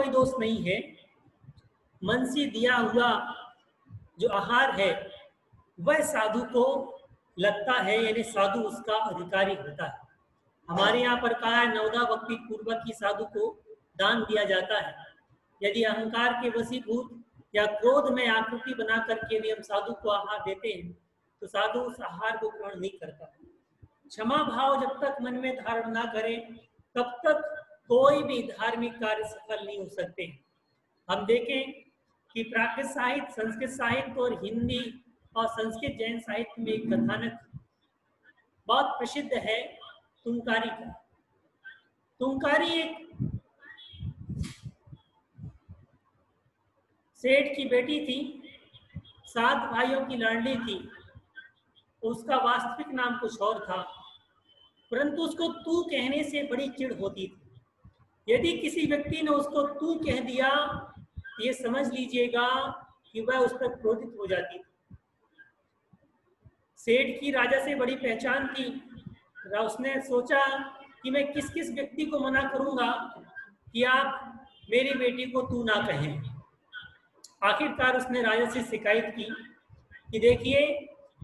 कोई दोष नहीं है। मन से दिया हुआ जो आहार है वह साधु को लगता है, यानी साधु उसका अधिकारी होता है। हमारे यहाँ पर कहा है नवदा भक्ति पूर्वक ही साधु को दान दिया जाता है। यदि अहंकार के वशीभूत या क्रोध में आकृति बना करके यदि हम साधु को आहार देते हैं तो साधु उस आहार को ग्रहण नहीं करता। क्षमा भाव जब तक मन में धारण ना करे तब तक कोई भी धार्मिक कार्य सफल नहीं हो सकते। हम देखें कि प्राकृत साहित्य, संस्कृत साहित्य और हिंदी और संस्कृत जैन साहित्य में एक कथानक बहुत प्रसिद्ध है तुंकारी का। तुंकारी एक सेठ की बेटी थी, 7 भाइयों की लाडली थी। उसका वास्तविक नाम कुछ और था, परंतु उसको तू कहने से बड़ी चिढ़ होती थी। यदि किसी व्यक्ति ने उसको तू कह दिया ये समझ लीजिएगा कि वह उस पर क्रोधित हो जाती थी। सेठ की राजा से बड़ी पहचान थी। उसने सोचा कि मैं किस किस व्यक्ति को मना करूंगा कि आप मेरी बेटी को तू ना कहें। आखिरकार उसने राजा से शिकायत की कि देखिए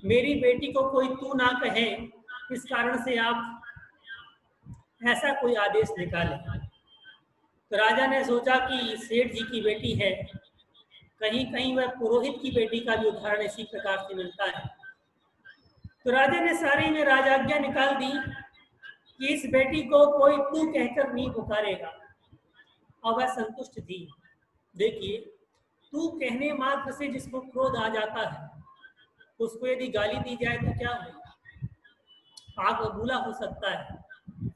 मेरी बेटी को कोई तू ना कहे, इस कारण से आप ऐसा कोई आदेश निकालें। तो राजा ने सोचा कि सेठ जी की बेटी है, कहीं कहीं वह पुरोहित की बेटी का भी उदाहरण इसी प्रकार से मिलता है। तो राजा ने सारी में राजाज्ञा निकाल दी कि इस बेटी को कोई तू कहकर नहीं पुकारेगा, और वह संतुष्ट थी। देखिए तू कहने मात्र से जिसको क्रोध आ जाता है उसको यदि गाली दी जाए तो क्या होगा, आग बबूला हो सकता है।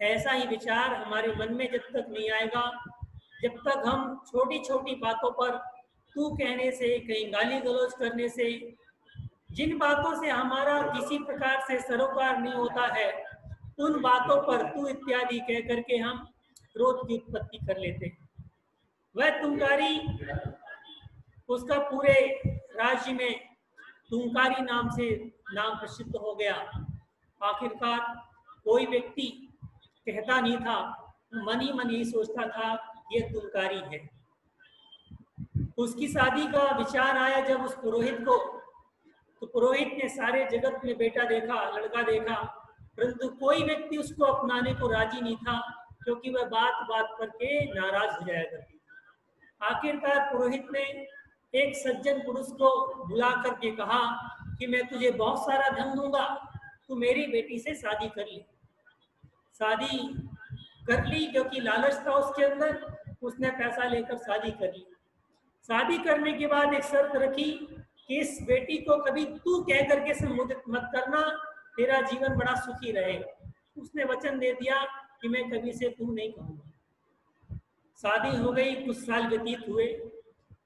ऐसा ही विचार हमारे मन में जब तक नहीं आएगा, जब तक हम छोटी छोटी बातों पर तू कहने से, कहीं गाली गलौज करने से, जिन बातों से हमारा किसी प्रकार से सरोकार नहीं होता है, उन बातों पर तू इत्यादि कह करके हम क्रोध की उत्पत्ति कर लेते हैं। वह तुंकारी उसका पूरे राज्य में तुंकारी नाम से नाम प्रसिद्ध हो गया। आखिरकार कोई व्यक्ति कहता नहीं था, मन ही मन यही सोचता था ये तुंकारी है। उसकी शादी का विचार आया जब उस पुरोहित को, तो पुरोहित ने सारे जगत में बेटा देखा, लड़का देखा, परंतु कोई व्यक्ति उसको अपनाने को राजी नहीं था, क्योंकि वह बात बात करके नाराज हो जाया करती। आखिरकार पुरोहित ने एक सज्जन पुरुष को बुला करके कहा कि मैं तुझे बहुत सारा धन दूंगा, तू मेरी बेटी से शादी कर ले। शादी कर ली, क्योंकि लालच था उसके अंदर, उसने पैसा लेकर शादी कर ली। शादी करने के बाद एक शर्त रखी कि इस बेटी को कभी तू कह करके संबोधित मत करना, तेरा जीवन बड़ा सुखी रहेगा। उसने वचन दे दिया कि मैं कभी से तू नहीं कहूंगा। शादी हो गई, कुछ साल व्यतीत हुए।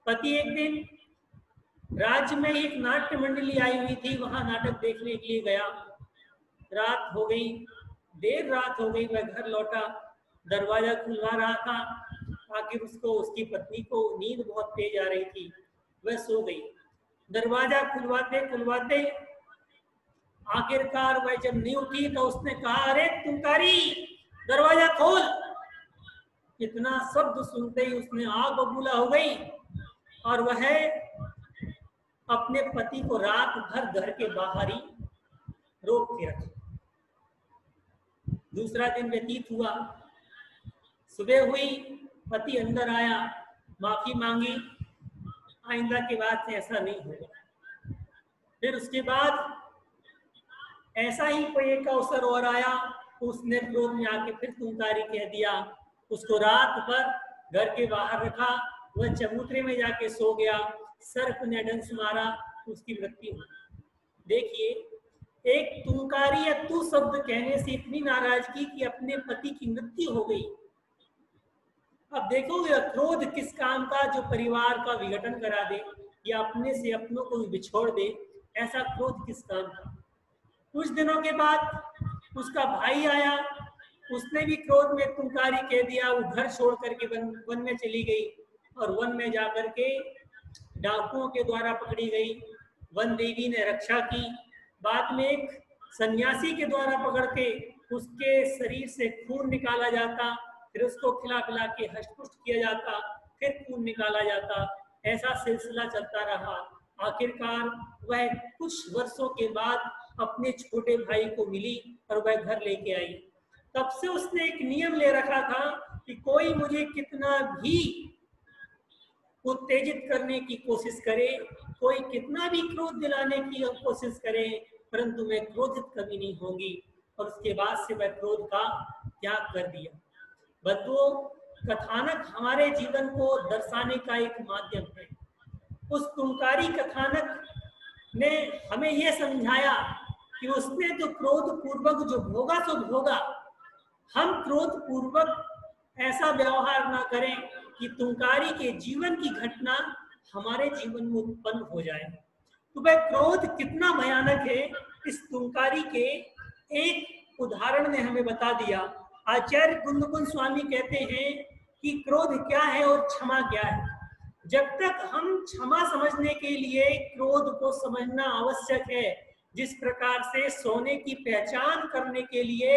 पति एक दिन राज्य में एक नाट्य मंडली आई हुई थी, वहां नाटक देखने के लिए गया। रात हो गई, देर रात हो गई, वह घर लौटा, दरवाजा खुलवा रहा था। आखिर उसको, उसकी पत्नी को नींद बहुत तेज आ रही थी, वह सो गई। दरवाजा खुलवाते खुलवाते आखिरकार वह जब नहीं उठी तो उसने कहा, अरे तुंकारी दरवाजा खोल। इतना शब्द सुनते ही उसने आग बबूला हो गई और वह अपने पति को रात भर घर के बाहर ही रोक के रखा। दूसरा दिन व्यतीत हुआ, सुबह हुई, पति अंदर आया, माफी मांगी, आइंदा के बाद से ऐसा नहीं होगा। फिर उसके बाद ऐसा ही कोई एक अवसर और आया, उसने क्रोध में आके फिर तुंकारी कह दिया। उसको रात भर घर के बाहर रखा, वह चबूतरे में जाके सो गया। सर्प ने डंस मारा, उसकी मृत्यु हुई। देखिए, एक तुंकारी या तू शब्द कहने से इतनी नाराजगी कि अपने पति की मृत्यु हो गई। अब देखोगे क्रोध किस काम का, जो परिवार का विघटन करा दे या अपने से अपनों को भी बिछोड़ दे, ऐसा क्रोध किस काम का। कुछ दिनों के बाद उसका भाई आया, उसने भी क्रोध में तुंकारी कह दिया। वो घर छोड़ करके वन में चली गई और वन में जाकर के डाकुओं के द्वारा पकड़ी गई। वन देवी ने रक्षा की। बाद में एक सन्यासी के द्वारा पकड़ के उसके शरीर से खून निकाला जाता, फिर उसको खिला पिला के हष्टपुष्ट किया जाता। फिर खून निकाला जाता, ऐसा सिलसिला चलता रहा। आखिरकार वह कुछ वर्षों के बाद अपने छोटे भाई को मिली और वह घर लेके आई। तब से उसने एक नियम ले रखा था कि कोई मुझे कितना भी उत्तेजित करने की कोशिश करे, कोई कितना भी क्रोध दिलाने की कोशिश करे, परंतु मैं क्रोधित कभी नहीं होंगी। और उसके बाद से वह क्रोध का त्याग कर दिया। बंधुओं, कथानक हमारे जीवन को दर्शाने का एक माध्यम है। उस तुमकारी कथानक ने हमें यह समझाया कि उसने जो क्रोध पूर्वक जो भोगा सो भोगा, हम क्रोध पूर्वक ऐसा व्यवहार ना करें कि तुमकारी के जीवन की घटना हमारे जीवन में उत्पन्न हो जाए। तो वह क्रोध कितना भयानक है, इस तुमकारी के एक उदाहरण ने हमें बता दिया। आचार्य कुंदकुंद स्वामी कहते हैं कि क्रोध क्या है और क्षमा क्या है। जब तक हम क्षमा समझने के लिए क्रोध को समझना आवश्यक है, जिस प्रकार से सोने की पहचान करने के लिए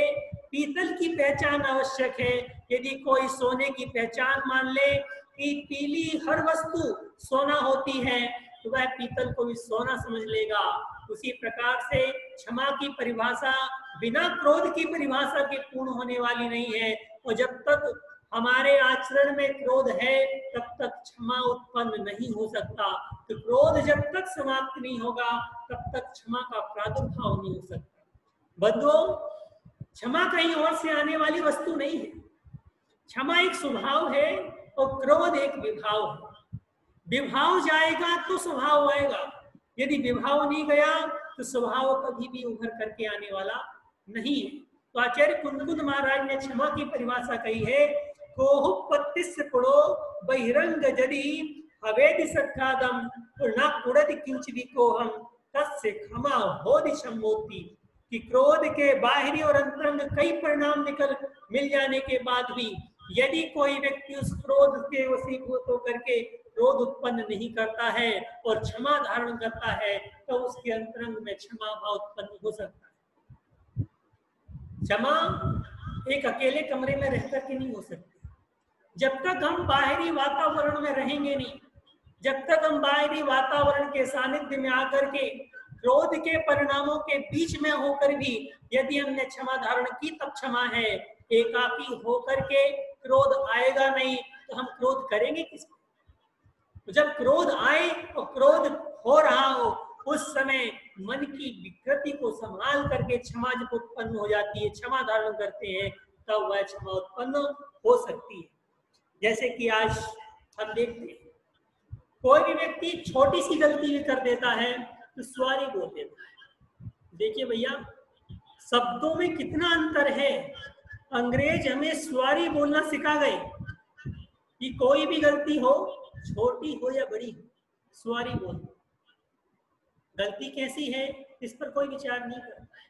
पीतल की पहचान आवश्यक है। यदि कोई सोने की पहचान मान ले कि पीली हर वस्तु सोना होती है, तो वह पीतल को भी सोना समझ लेगा। उसी प्रकार से क्षमा की परिभाषा बिना क्रोध की परिभाषा के पूर्ण होने वाली नहीं है। और जब तक हमारे आचरण में क्रोध है, तब तक क्षमा उत्पन्न नहीं हो सकता। तो क्रोध जब तक समाप्त नहीं होगा, तब तक क्षमा का प्रादुर्भाव नहीं हो सकता। बंधुओं, क्षमा कहीं और से आने वाली वस्तु नहीं है। क्षमा एक स्वभाव है और क्रोध एक विभाव है। विभाव जाएगा तो स्वभाव आएगा, यदि विभाव नहीं गया तो स्वभाव कभी भी उभर करके आने वाला नहीं है। तो आचार्य कुंदकुंद महाराज ने क्षमा की परिभाषा कही है, कोहु पत्तिस कुड़ो बहिरंग जदि हवेदि सखादम न कुड़ति किंच विकोहम तस्य क्षमा होदि सम्मोति। कि क्रोध के बाहरी और अंतरंग कई परिणाम मिल जाने के बाद भी यदि कोई व्यक्ति उस क्रोध के वशीभूत होकर के क्रोध उत्पन्न नहीं करता है और क्षमा धारण करता है, तो उसके अंतरंग में क्षमा भाव उत्पन्न हो सकता है। क्षमा एक अकेले कमरे में रहकर के नहीं हो सकती। जब तक हम बाहरी वातावरण में रहेंगे नहीं, जब तक हम बाहरी वातावरण के सानिध्य में आकर के क्रोध के परिणामों के बीच में होकर भी यदि हमने क्षमा धारण की, तब क्षमा है। एकाकी होकर के क्रोध आएगा नहीं, तो हम क्रोध करेंगे किसको? तो जब क्रोध आए और क्रोध हो रहा हो, उस समय मन की विकृति को संभाल करके क्षमा जब उत्पन्न हो जाती है, क्षमा धारण करते हैं, तब वह क्षमा उत्पन्न हो सकती है। जैसे कि आज हम देखते हैं, कोई भी व्यक्ति छोटी सी गलती भी कर देता है तो सॉरी बोल देता है। देखिए भैया, शब्दों में कितना अंतर है। अंग्रेज हमें सॉरी बोलना सिखा गए कि कोई भी गलती हो, छोटी हो या बड़ी हो, सॉरी बोल। गलती कैसी है इस पर कोई विचार नहीं करता है।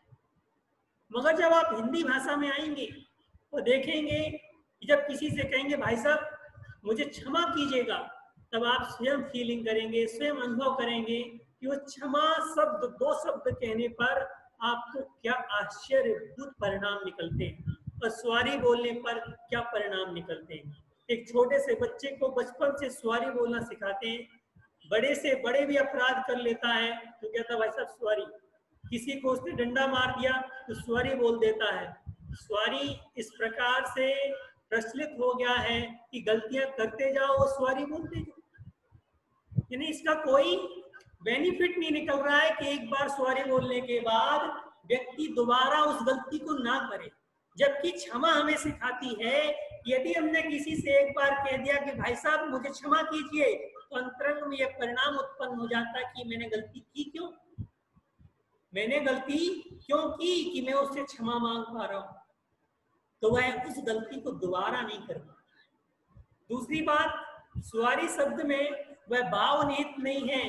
मगर जब आप हिंदी भाषा में आएंगे तो देखेंगे कि जब किसी से कहेंगे भाई साहब मुझे क्षमा कीजिएगा, तब आप स्वयं फीलिंग करेंगे, स्वयं अनुभव करेंगे कि वो क्षमा शब्द, दो शब्द कहने पर आपको क्या आश्चर्यभूत परिणाम निकलते हैं और सॉरी बोलने पर क्या परिणाम निकलते हैं। एक छोटे से बच्चे को बचपन से सॉरी बोलना सिखाते हैं, बड़े से बड़े भी अपराध कर लेता है तो कहता भाई साहब सॉरी। किसी को उसने डंडा मार दिया तो सॉरी बोल देता है। सॉरी इस प्रकार से प्रचलित हो गया है कि गलतियां करते जाओ और सॉरी बोलते जाओ, यानी इसका कोई बेनिफिट नहीं निकल रहा है कि एक बार सॉरी बोलने के बाद व्यक्ति दोबारा उस गलती को ना करे। जबकि क्षमा हमें सिखाती है, यदि हमने किसी से एक बार कह दिया कि भाई साहब मुझे क्षमा कीजिए, तो अंतरंग में यह परिणाम उत्पन्न हो जाता है कि मैंने गलती की क्यों, मैंने गलती क्यों की कि मैं उससे क्षमा मांग पा रहा हूं, तो वह उस गलती को दोबारा नहीं कर पाता। दूसरी बात, सॉरी शब्द में वह भाव निहित नहीं है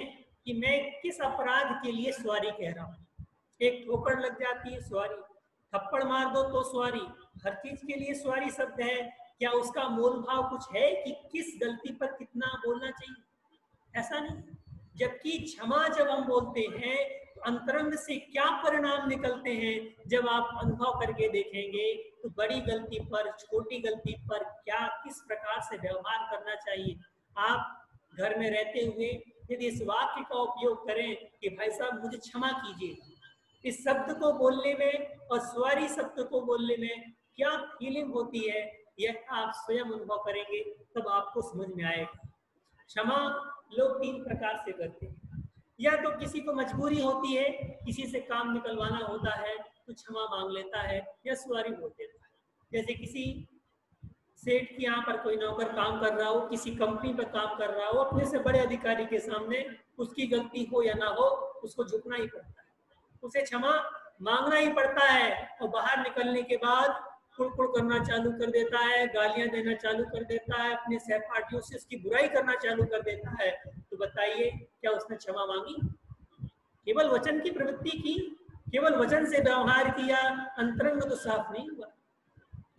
कि मैं किस अपराध के लिए सॉरी कह रहा हूं। एक ठोकर लग जाती है सॉरी, थप्पड़ मार दो तो सॉरी, हर चीज के लिए सॉरी शब्द है। क्या उसका मूल भाव कुछ है कि किस गलती पर कितना बोलना चाहिए? ऐसा नहीं। जबकि क्षमा जब हम बोलते हैं तो अंतरंग से क्या परिणाम निकलते हैं, जब आप अनुभव करके देखेंगे तो बड़ी गलती पर, छोटी गलती पर क्या किस प्रकार से व्यवहार करना चाहिए, आप घर में रहते हुए यदि इस वाक्य का उपयोग करें कि भाई साहब मुझे क्षमा कीजिए, इस शब्द को बोलने में और सॉरी शब्द को बोलने में क्या फीलिंग होती है, यह आप स्वयं अनुभव करेंगे तब आपको समझ में आएगा। क्षमा लोग 3 प्रकार से करते हैं। या तो किसी को मजबूरी होती है, किसी से काम निकलवाना होता है तो क्षमा मांग लेता है या सॉरी बोल देता है। जैसे किसी सेठ के यहाँ पर कोई नौकर काम कर रहा हो, किसी कंपनी पर काम कर रहा हो, अपने से बड़े अधिकारी के सामने उसकी गलती हो या ना हो उसको झुकना ही पड़ता है, उसे क्षमा मांगना ही पड़ता है। और बाहर निकलने के बाद कुड़कुड़ करना चालू कर देता है, गालियां देना चालू कर देता है, अपने सहपाठियों से उसकी बुराई करना चालू कर देता है। तो बताइए क्या उसने क्षमा मांगी? केवल वचन की प्रवृत्ति की, केवल वचन से व्यवहार किया, अंतरंग तो साफ नहीं हुआ।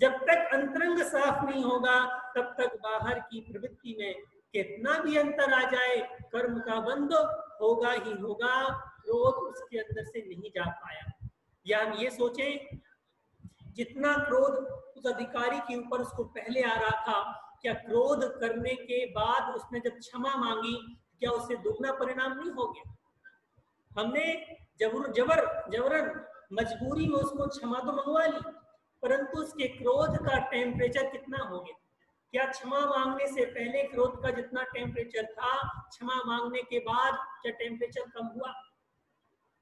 जब तक अंतरंग साफ नहीं होगा तब तक बाहर की प्रवृत्ति में कितना भी अंतर आ जाए कर्म का बंध होगा ही होगा, क्रोध उसके अंदर से नहीं जा पाया। या हम ये सोचें जितना क्रोध उस अधिकारी के ऊपर उसको पहले आ रहा था, क्या क्रोध करने के बाद उसने जब क्षमा मांगी क्या उससे दुगना परिणाम नहीं हो गया? हमने जबरन मजबूरी में उसको क्षमा तो मंगवा ली, परंतु उसके क्रोध का टेम्परेचर कितना हो गया? क्या क्षमा मांगने से पहले क्रोध का जितना टेम्परेचर था, क्षमा मांगने के बाद क्या टेम्परेचर कम हुआ?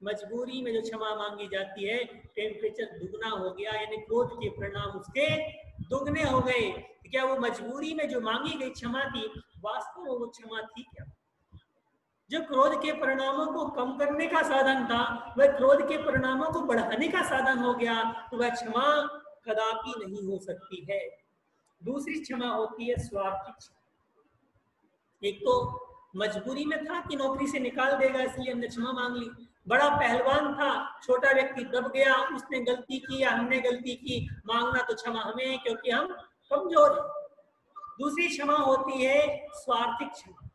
मजबूरी में जो क्षमा मांगी जाती है टेम्परेचर दुगना हो गया, यानी क्रोध के परिणाम उसके दुगने हो गए। क्या वो मजबूरी में जो मांगी गई क्षमा थी वास्तव में वो क्षमा थी क्या? जो क्रोध के परिणामों को कम करने का साधन था वह क्रोध के परिणामों को बढ़ाने का साधन हो गया, तो वह क्षमा कदापि नहीं हो सकती है। दूसरी क्षमा होती है स्वार्थी क्षमा। एक तो मजबूरी में था कि नौकरी से निकाल देगा इसलिए हमने क्षमा मांग ली, बड़ा पहलवान था, छोटा व्यक्ति दब गया, उसने गलती की या हमने गलती की, मांगना तो क्षमा हमें क्योंकि हम कमजोर हैं। दूसरी क्षमा होती है स्वार्थिक क्षमा।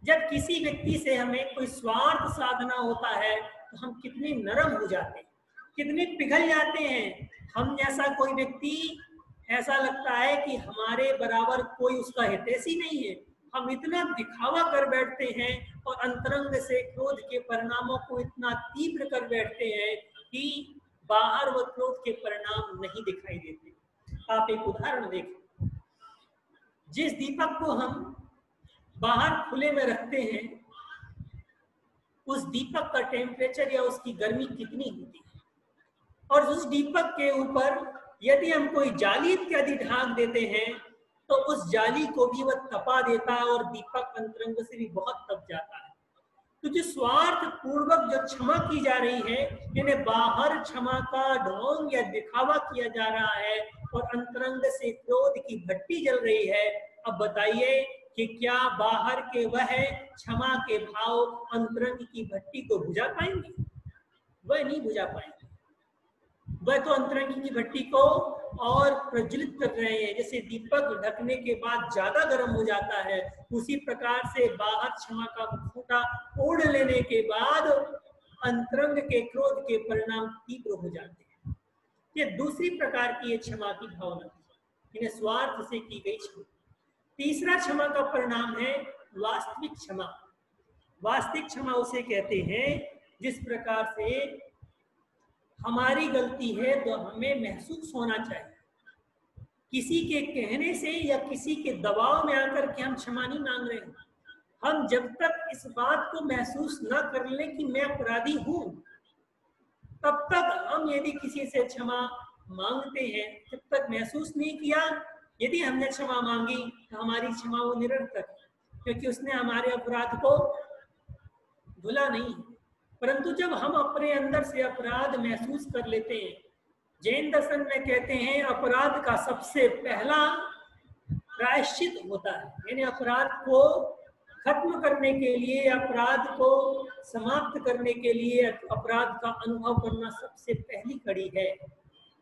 जब किसी व्यक्ति से हमें कोई स्वार्थ साधना होता है तो हम कितने नरम हो जाते हैं, कितने पिघल जाते हैं। हम जैसा कोई व्यक्ति ऐसा लगता है कि हमारे बराबर कोई उसका हितैषी नहीं है, हम इतना दिखावा कर बैठते हैं और अंतरंग से क्रोध के परिणामों को इतना तीव्र कर बैठते हैं कि बाहर वो क्रोध के परिणाम नहीं दिखाई देते। आप एक उदाहरण देखें, जिस दीपक को हम बाहर खुले में रखते हैं उस दीपक का टेम्परेचर या उसकी गर्मी कितनी होती है, और उस दीपक के ऊपर यदि हम कोई जाली इत्यादि ढांक देते हैं तो उस जाली को भी वह तपा देता है और दीपक अंतरंग से भी बहुत तप जाता है। तो जो स्वार्थ पूर्वक जो क्षमा की जा रही है, यानी बाहर क्षमा का ढोंग या दिखावा किया जा रहा है और अंतरंग से क्रोध की भट्टी जल रही है, अब बताइए कि क्या बाहर के वह क्षमा के भाव अंतरंग की भट्टी को बुझा पाएंगे? वह नहीं बुझा पाएंगे, वह तो अंतरंग की भट्टी को और प्रज्वलित कर रहे हैं। जैसे दीपक ढकने के बाद ज्यादा गर्म हो जाता है, उसी प्रकार से बाहर क्षमा का फूटा ओढ़ लेने के बाद अंतरंग के क्रोध के परिणाम तीव्र हो जाते हैं। ये दूसरी प्रकार की क्षमा की भावना, इन्हें स्वार्थ से की गई क्षमा। तीसरा क्षमा का परिणाम है वास्तविक क्षमा। वास्तविक क्षमा उसे कहते हैं जिस प्रकार से हमारी गलती है तो हमें महसूस होना चाहिए, किसी के कहने से या किसी के दबाव में आकर के हम क्षमा नहीं मांग रहे हैं। हम जब तक इस बात को महसूस न कर लें कि मैं अपराधी हूं, तब तक हम यदि किसी से क्षमा मांगते हैं, जब तक महसूस नहीं किया यदि हमने क्षमा मांगी तो हमारी क्षमा वो निरर्थक है, क्योंकि उसने हमारे अपराध को धुला नहीं। परंतु जब हम अपने अंदर से अपराध महसूस कर लेते हैं, जैन दर्शन में कहते हैं अपराध का सबसे पहला प्रायश्चित होता है, यानी अपराध को खत्म करने के लिए, अपराध को समाप्त करने के लिए अपराध का अनुभव करना सबसे पहली कड़ी है।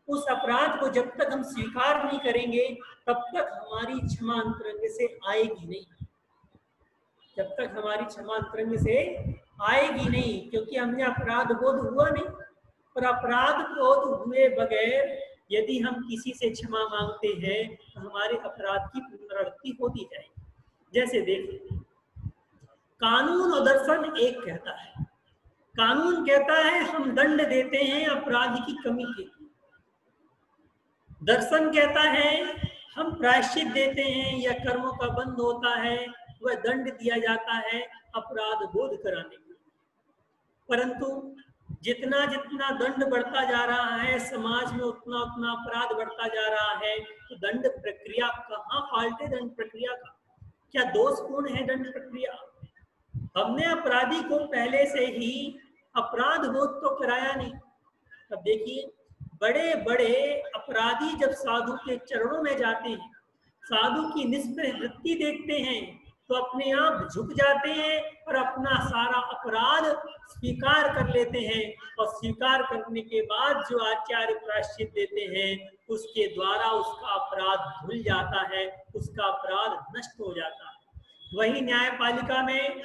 उस अपराध को जब तक हम स्वीकार नहीं करेंगे तब तक हमारी क्षमा अंतरंग से आएगी नहीं, जब तक हमारी क्षमा अंतरंग से आएगी नहीं, क्योंकि हमने अपराध बोध हुआ नहीं। पर अपराध बोध हुए बगैर यदि हम किसी से क्षमा मांगते हैं तो हमारे अपराध की पुनरावृत्ति होती जाएगी। जैसे देख, कानून और दर्शन एक कहता है। कानून कहता है हम दंड देते हैं अपराध की कमी के लिए। दर्शन कहता है हम प्रायश्चित देते हैं या कर्मों का बंध होता है, वह दंड दिया जाता है अपराध बोध कराने के लिए। परंतु जितना जितना दंड बढ़ता जा रहा है समाज में, उतना उतना अपराध बढ़ता जा रहा है। तो दंड प्रक्रिया कहाँ फॉल्ट है? दंड प्रक्रिया का क्या दोषपूर्ण है? दंड प्रक्रिया हमने अपराधी को पहले से ही अपराध बोध तो कराया नहीं। अब देखिए, बड़े बड़े अपराधी जब साधु के चरणों में जाते हैं, साधु की निष्प्रह वृत्ति देखते हैं, तो अपने आप झुक जाते हैं और अपना सारा अपराध स्वीकार कर लेते हैं। और स्वीकार करने के बाद जो आचार्य प्रायश्चित देते हैं, उसके द्वारा उसका अपराध धुल जाता है, उसका अपराध नष्ट हो जाता है। वही न्यायपालिका में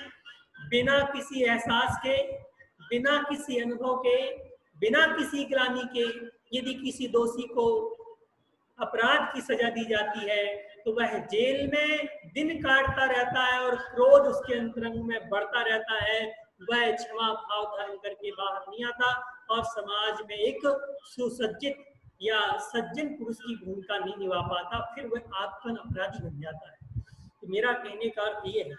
बिना किसी एहसास के, बिना किसी अनुभव के, बिना किसी ग्लानि के यदि किसी दोषी को अपराध की सजा दी जाती है, तो वह जेल में दिन काटता रहता है और क्रोध उसके अंतरंग में बढ़ता रहता है। वह क्षमा भाव धारण करके बाहर नहीं आता और समाज में एक सुसज्जित या सज्जन पुरुष की भूमिका नहीं निभा पाता, फिर वह आत्मन अपराधी बन जाता है। तो मेरा कहने का अर्थ ये है,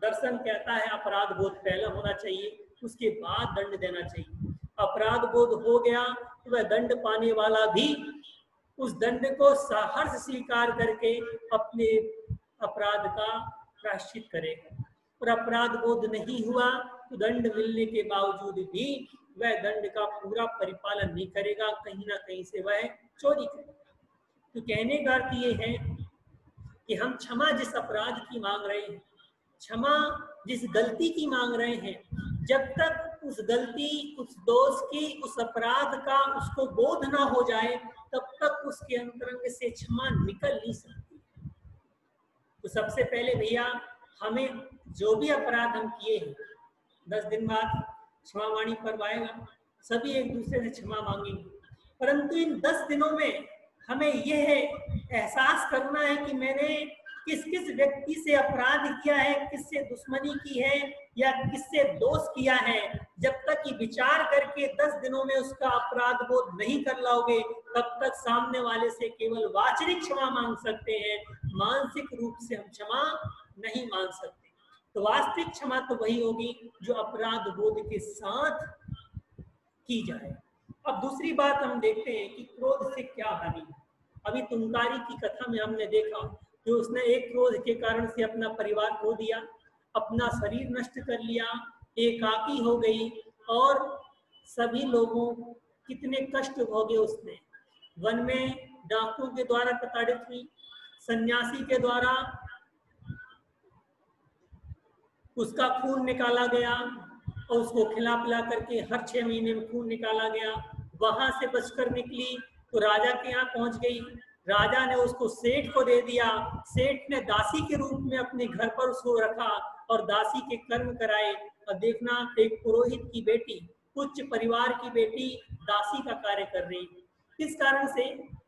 दर्शन कहता है अपराध बोध पहले होना चाहिए, उसके बाद दंड देना चाहिए। अपराध बोध हो गया तो वह दंड पाने वाला भी उस दंड को सहर्ष स्वीकार करके अपने अपराध का प्रायश्चित करेगा। और अपराध बोध नहीं हुआ तो दंड मिलने के बावजूद भी वह दंड का पूरा परिपालन नहीं करेगा, कहीं ना कहीं से वह चोरी करेगा। तो कहने का अर्थ ये है कि हम क्षमा जिस अपराध की मांग रहे हैं, क्षमा जिस गलती की मांग रहे हैं, जब तक उस गलती, उस दोष की, उस अपराध का उसको बोध ना हो जाए, तब तक उसके अंतरंग से क्षमा निकल नहीं सकती। तो सबसे पहले भैया हमें जो भी अपराध हम किए हैं, 10 दिन बाद क्षमावाणी पर्व आएगा, सभी एक दूसरे से क्षमा मांगेंगे। परंतु इन 10 दिनों में हमें यह एहसास करना है कि मैंने किस किस व्यक्ति से अपराध किया है, किससे दुश्मनी की है या किससे दोष किया है। जब तक ये विचार करके 10 दिनों में उसका अपराध बोध नहीं कर लाओगे, तब तक सामने वाले से केवल वाचनिक क्षमा मांग सकते हैं, मानसिक रूप से हम क्षमा नहीं मांग सकते। तो वास्तविक क्षमा तो वही होगी जो अपराध बोध के साथ की जाए। अब दूसरी बात हम देखते हैं कि क्रोध से क्या हानि है। अभी तुंकारी की कथा में हमने देखा कि उसने एक क्रोध के कारण से अपना परिवार खो दिया, अपना शरीर नष्ट कर लिया, एकाकी हो गई और सभी लोगों कितने कष्ट भोगे उसने। वन में डाकुओं के द्वारा प्रताड़ित हुई, सन्यासी के द्वारा उसका खून निकाला गया और उसको खिला पिला करके हर 6 महीने में खून निकाला गया। वहां से बचकर निकली तो राजा के यहाँ पहुंच गई। राजा ने उसको सेठ को दे दिया। सेठ ने दासी के रूप में अपने घर पर उसको रखा और दासी के कर्म कराए। और देखना, एक पुरोहित की बेटी, उच्च परिवार की बेटी दासी का कार्य कर रही। किस कारण से?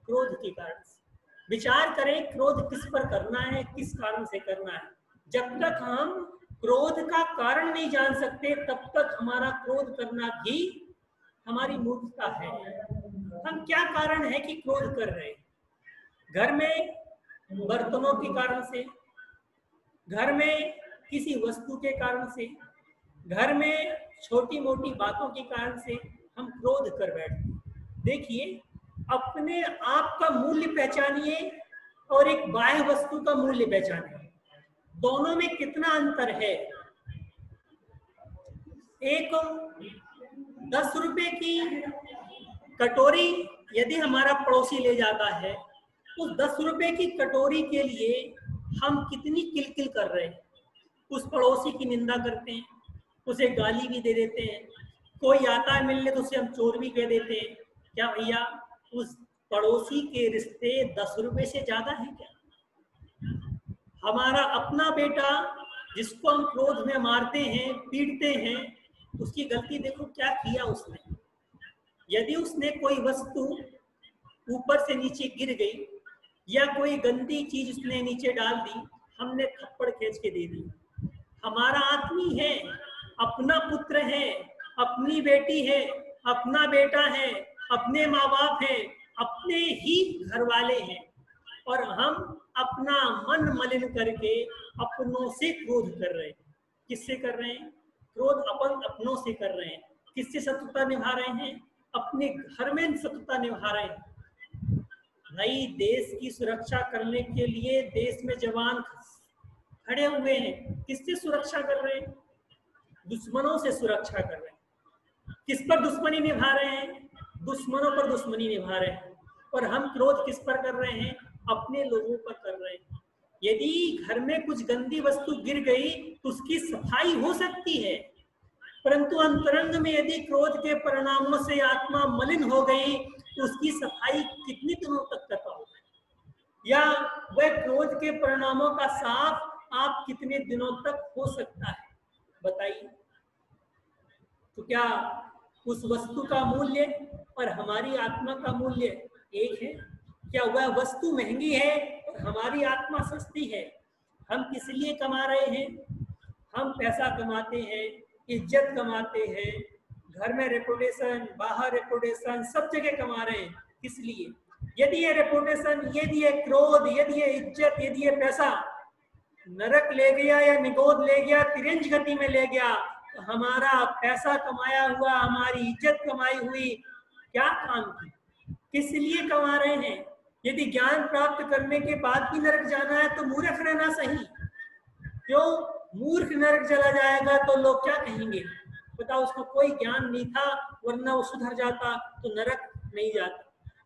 क्रोध के कारण से। विचार करें, क्रोध किस पर करना है, किस कारण से करना है। जब तक हम क्रोध का कारण नहीं जान सकते, तब तक हमारा क्रोध करना भी हमारी मूर्खता है। हम क्या कारण है कि क्रोध कर रहे हैं? घर में बर्तनों के कारण से, घर में किसी वस्तु के कारण से, घर में छोटी मोटी बातों के कारण से हम क्रोध कर बैठते। देखिए, अपने आप का मूल्य पहचानिए और एक बाह्य वस्तु का मूल्य पहचानिए, दोनों में कितना अंतर है। एक 10 रुपए की कटोरी यदि हमारा पड़ोसी ले जाता है, उस 10 रुपए की कटोरी के लिए हम कितनी किलकिल कर रहे हैं। उस पड़ोसी की निंदा करते हैं, उसे गाली भी दे देते हैं, कोई आता है मिलने तो उसे हम चोर भी कह देते हैं। क्या भैया उस पड़ोसी के रिश्ते 10 रुपए से ज्यादा है क्या? हमारा अपना बेटा जिसको हम क्रोध में मारते हैं, पीटते हैं, उसकी गलती देखो क्या किया उसने। यदि उसने कोई वस्तु ऊपर से नीचे गिर गई या कोई गंदी चीज उसने नीचे डाल दी, हमने थप्पड़ खींच के दे दी। हमारा आदमी है, अपना पुत्र है, अपनी बेटी है, अपना बेटा है, अपने माँ बाप है, अपने ही घर वाले हैं, और हम अपना मन मलिन करके अपनों से क्रोध कर रहे हैं। किससे कर रहे हैं क्रोध? अपनों से कर रहे हैं। किससे शत्रुता निभा रहे हैं? अपने घर में शत्रुता निभा रहे हैं। भाई, देश की सुरक्षा करने के लिए देश में जवान खड़े हुए हैं। किससे सुरक्षा कर रहे हैं? दुश्मनों से सुरक्षा कर रहे हैं। किस पर दुश्मनी निभा रहे हैं? दुश्मनों पर दुश्मनी निभा रहे हैं। और हम क्रोध किस पर कर रहे हैं? अपने लोगों पर कर रहे हैं। यदि घर में कुछ गंदी वस्तु गिर गई तो उसकी सफाई हो सकती है, परंतु अंतरंग में यदि क्रोध के परिणामों से आत्मा मलिन हो गई तो उसकी सफाई कितने दिनों तक कर पाओगे? या वह क्रोध के परिणामों का साफ आप कितने दिनों तक हो सकता है? बताइए। तो क्या उस वस्तु का मूल्य और हमारी आत्मा का मूल्य एक है? क्या वह वस्तु महंगी है और हमारी आत्मा सस्ती है? हम किस लिए कमा रहे हैं? हम पैसा कमाते हैं, इज्जत कमाते हैं, घर में रेपुटेशन, बाहर रेपुटेशन, सब जगह कमा रहे हैं। किस लिए? यदि ये रेपुटेशन, यदि ये क्रोध, यदि ये इज्जत, यदि ये पैसा नरक ले गया या निगोद ले गया, तिरंज गति में ले गया, तो हमारा पैसा कमाया हुआ, हमारी इज्जत कमाई हुई क्या काम की? किस लिए कमा रहे हैं? यदि ज्ञान प्राप्त करने के बाद भी नरक जाना है तो मूर्ख रहना सही। क्यों? मूर्ख नरक चला जाएगा तो लोग क्या कहेंगे? बताओ, उसको कोई ज्ञान नहीं था, वरना वो सुधर जाता तो नरक नहीं जाता।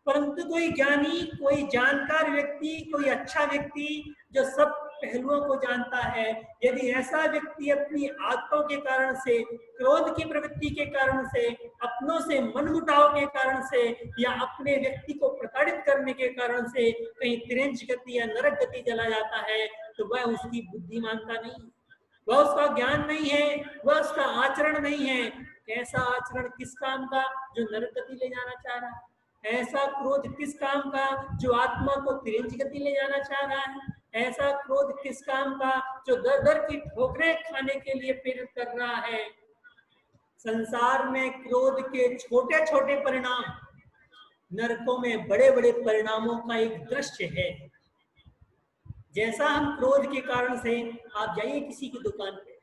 परंतु कोई ज्ञानी, कोई जानकार व्यक्ति, कोई अच्छा व्यक्ति जो सब पहलुओं को जानता है, यदि ऐसा व्यक्ति अपनी आदतों के कारण से, क्रोध की प्रवृत्ति के कारण से, अपनों से मनमुटाव के कारण से, या अपने व्यक्ति को प्रताड़ित करने के कारण से कहीं तिरंज गति या नरक गति चला जाता है, तो वह उसकी बुद्धिमानता नहीं, वह उसका ज्ञान नहीं है, वह उसका आचरण नहीं है। ऐसा आचरण किस काम का जो नरक गति ले जाना चाह रहा है? ऐसा क्रोध किस काम का जो आत्मा को तिरंज गति ले जाना चाह रहा है? ऐसा क्रोध किस काम का जो दर दर की ठोकरें खाने के लिए प्रेरित कर रहा है? संसार में क्रोध के छोटे छोटे परिणाम नरकों में बड़े बड़े परिणामों का एक दृश्य है। जैसा हम क्रोध के कारण से, आप जाइए किसी की दुकान पे,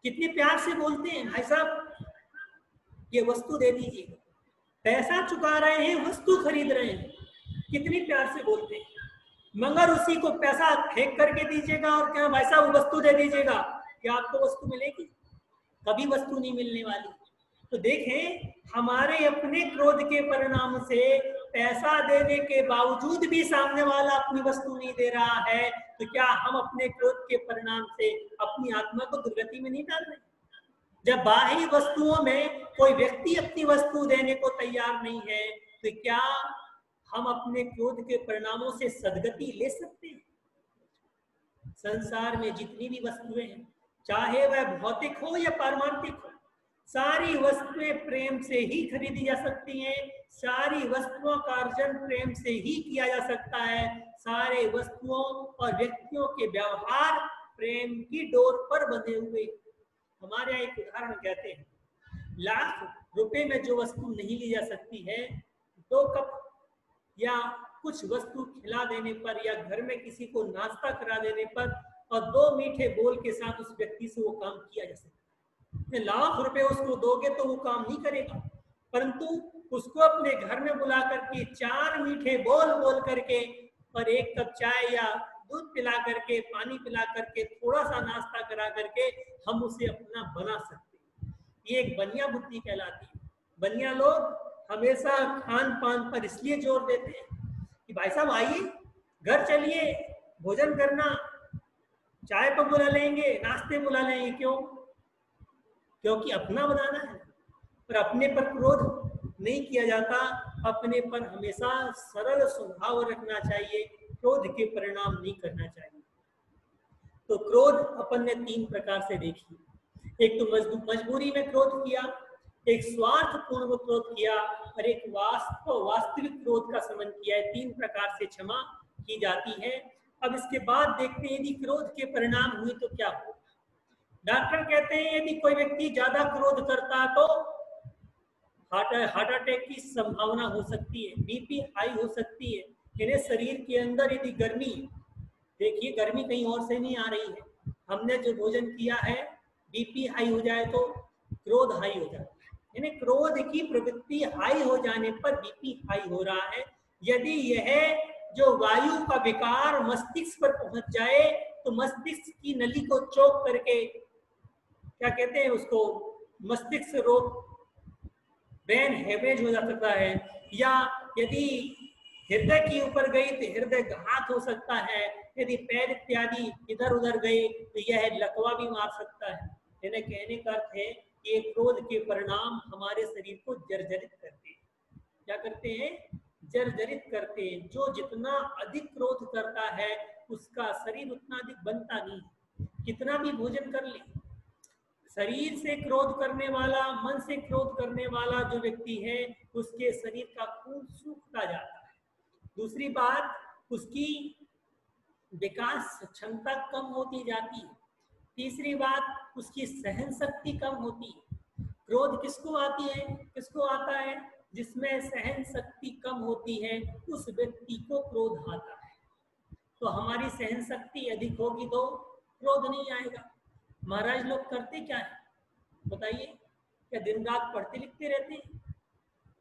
कितने प्यार से बोलते हैं, भाई साहब ये वस्तु दे दीजिए, पैसा चुका रहे हैं, वस्तु खरीद रहे हैं, कितनी प्यार से बोलते हैं, मगर उसी को पैसा फेंक करके दीजिएगा और क्या भाई साहब वो वस्तु दे दीजिएगा, क्या आपको वस्तु मिलेगी? कभी वस्तु नहीं मिलने वाली। तो देखें, हमारे अपने क्रोध के परिणाम से पैसा देने के बावजूद भी सामने वाला अपनी वस्तु नहीं दे रहा है, तो क्या हम अपने क्रोध के परिणाम से अपनी आत्मा को दुर्गति में नहीं डाल रहे? जब बाहरी वस्तुओं में कोई व्यक्ति अपनी वस्तु देने को तैयार नहीं है, तो क्या हम अपने क्रोध के परिणामों से सद्गति ले सकते हैं? संसार में जितनी भी वस्तुएं हैं, चाहे वह भौतिक हो या पारमार्थिक हो, सारी वस्तुएं प्रेम से ही खरीदी जा सकती हैं, सारी वस्तुओं का अर्जन प्रेम से ही किया जा सकता है, सारे वस्तुओं और व्यक्तियों के व्यवहार प्रेम की डोर पर बंधे हुए। हमारे यहाँ एक उदाहरण कहते हैं, लाख रुपए में जो वस्तु नहीं ली जा सकती है, 2 कप या कुछ वस्तु खिला देने पर, या घर में किसी को नाश्ता करा देने पर और 2 मीठे बोल के साथ उस व्यक्ति से वो काम किया जा सकता है। लाख रुपए उसको दोगे तो वो काम नहीं करेगा, परंतु उसको अपने घर में बुला करके 4 मीठे बोल बोल करके और 1 कप चाय या दूध पिला करके, पानी पिला करके, थोड़ा सा नाश्ता करा करके हम उसे अपना बना सकते हैं। ये एक बनिया बुद्धि कहलाती है। बनिया लोग हमेशा खान पान पर इसलिए जोर देते हैं कि भाई साहब आइए, घर चलिए, भोजन करना, चाय पर बुला लेंगे, नाश्ते बुला लेंगे। क्यों? क्योंकि अपना बनाना है। पर अपने पर क्रोध नहीं किया जाता, अपने पर हमेशा सरल स्वभाव रखना चाहिए, क्रोध के परिणाम नहीं करना चाहिए। तो क्रोध अपन ने 3 प्रकार से देखी। एक तो मजबूरी में क्रोध किया, एक स्वार्थपूर्ण क्रोध किया, और एक वास्तविक क्रोध का समन किया है। 3 प्रकार से क्षमा की जाती है। अब इसके बाद देखते हैं यदि क्रोध के परिणाम हुए तो क्या हो। डॉक्टर कहते हैं यदि कोई व्यक्ति ज्यादा क्रोध करता है तो हार्ट अटैक की संभावना हो सकती है, बीपी हाई हो सकती है। यानी शरीर के अंदर यदि गर्मी, देखिए गर्मी कहीं और से नहीं आ रही है, हमने जो भोजन किया है, बीपी हाई हो जाए तो क्रोध हाई हो जाता है। यानी क्रोध की प्रवृत्ति हाई हो जाने पर बीपी हाई हो रहा है। यदि यह जो वायु का विकार मस्तिष्क पर पहुंच जाए तो मस्तिष्क की नली को चौक करके, क्या कहते हैं उसको, मस्तिष्क रोग, ब्रेन हेमरेज हो सकता है। या यदि हृदय के ऊपर गई तो हृदय घात हो सकता है। यदि पैर इत्यादि इधर उधर गए तो यह लकवा भी मार सकता है। यानी कहने का अर्थ है कि क्रोध के परिणाम हमारे शरीर को जर्जरित करते हैं। क्या करते हैं? जर्जरित करते हैं। जो जितना अधिक क्रोध करता है उसका शरीर उतना अधिक बनता नहीं। कितना भी भोजन कर ले, शरीर से क्रोध करने वाला, मन से क्रोध करने वाला जो व्यक्ति है उसके शरीर का खून सूखता जाता है। दूसरी बात, उसकी विकास क्षमता कम होती जाती है। तीसरी बात, उसकी सहन शक्ति कम होती है। क्रोध किसको आती है, किसको आता है? जिसमें सहन शक्ति कम होती है उस व्यक्ति को क्रोध आता है। तो हमारी सहन शक्ति अधिक होगी तो क्रोध नहीं आएगा। महाराज लोग करते क्या है बताइए? क्या दिन रात पढ़ते लिखते रहते हैं?